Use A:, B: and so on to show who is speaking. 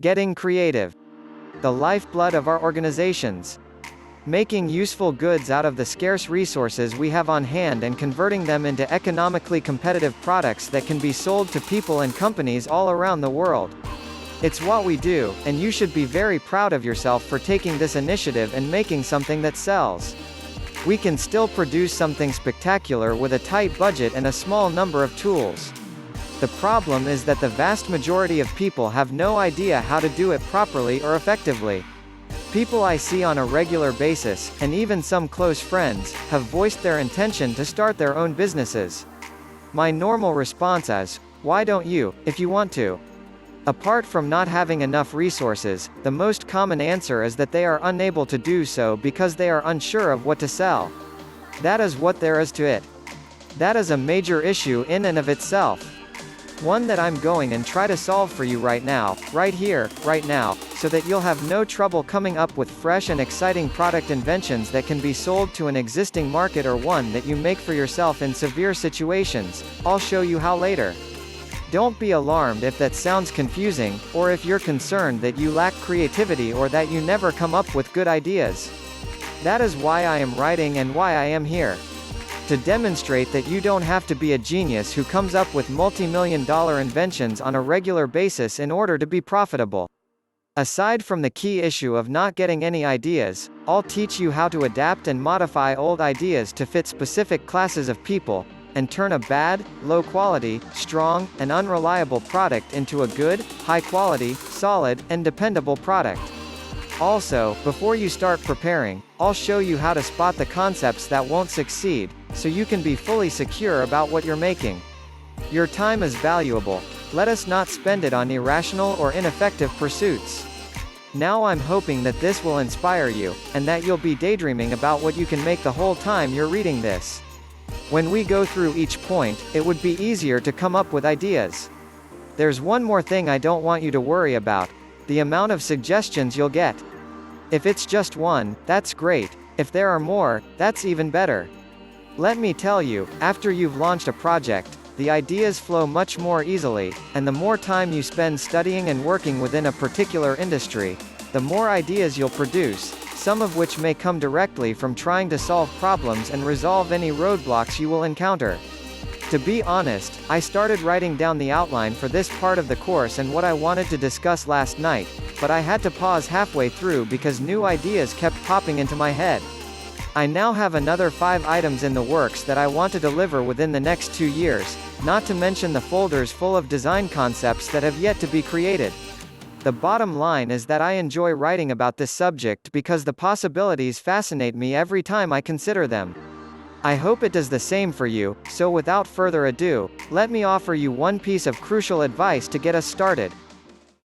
A: Getting creative. The lifeblood of our organizations. Making useful goods out of the scarce resources we have on hand and converting them into economically competitive products that can be sold to people and companies all around the world. It's what we do, and you should be very proud of yourself for taking this initiative and making something that sells. We can still produce something spectacular with a tight budget and a small number of tools. The problem is that the vast majority of people have no idea how to do it properly or effectively. People I see on a regular basis, and even some close friends, have voiced their intention to start their own businesses. My normal response is, why don't you, if you want to? Apart from not having enough resources, the most common answer is that they are unable to do so because they are unsure of what to sell. That is what there is to it. That is a major issue in and of itself. One that I'm going and try to solve for you right now, right here, right now, so that you'll have no trouble coming up with fresh and exciting product inventions that can be sold to an existing market or one that you make for yourself in severe situations. I'll show you how later. Don't be alarmed if that sounds confusing, or if you're concerned that you lack creativity or that you never come up with good ideas. That is why I am writing and why I am here. To demonstrate that you don't have to be a genius who comes up with multi-million-dollar inventions on a regular basis in order to be profitable. Aside from the key issue of not getting any ideas, I'll teach you how to adapt and modify old ideas to fit specific classes of people, and turn a bad, low-quality, strong, and unreliable product into a good, high-quality, solid, and dependable product. Also, before you start preparing, I'll show you how to spot the concepts that won't succeed, so you can be fully secure about what you're making. Your time is valuable. Let us not spend it on irrational or ineffective pursuits. Now I'm hoping that this will inspire you, and that you'll be daydreaming about what you can make the whole time you're reading this. When we go through each point, it would be easier to come up with ideas. There's one more thing I don't want you to worry about: the amount of suggestions you'll get. If it's just one, that's great. If there are more, that's even better. Let me tell you, after you've launched a project, the ideas flow much more easily, and the more time you spend studying and working within a particular industry, the more ideas you'll produce, some of which may come directly from trying to solve problems and resolve any roadblocks you will encounter. To be honest, I started writing down the outline for this part of the course and what I wanted to discuss last night, but I had to pause halfway through because new ideas kept popping into my head. I now have another 5 items in the works that I want to deliver within the next 2 years, not to mention the folders full of design concepts that have yet to be created. The bottom line is that I enjoy writing about this subject because the possibilities fascinate me every time I consider them. I hope it does the same for you, so without further ado, let me offer you one piece of crucial advice to get us started.